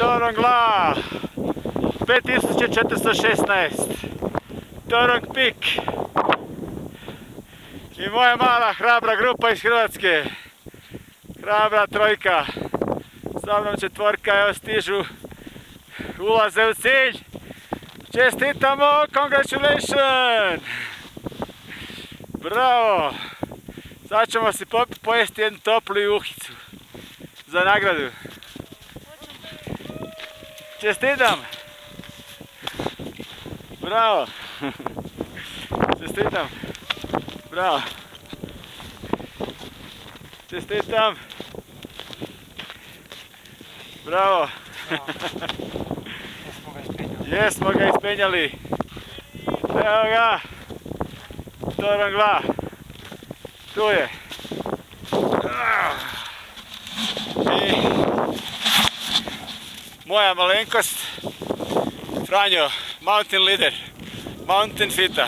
Torongla 5416 Torong Pik i moja mala hrabra grupa iz Hrvatske, hrabra trojka, sa mnom četvorka, evo stižu, ulaze u cilj. Čestitamo, congratulations! Bravo! Sad ćemo si pojesti jednu toplu juhicu za nagradu. Čestitam! Bravo! Čestitam! Bravo! Čestitam! Bravo! Jesmo ga ispenjali! Evo ga! Torongla! Tu je! I moja malenkost, Franjo, mountain leader, mountain fita.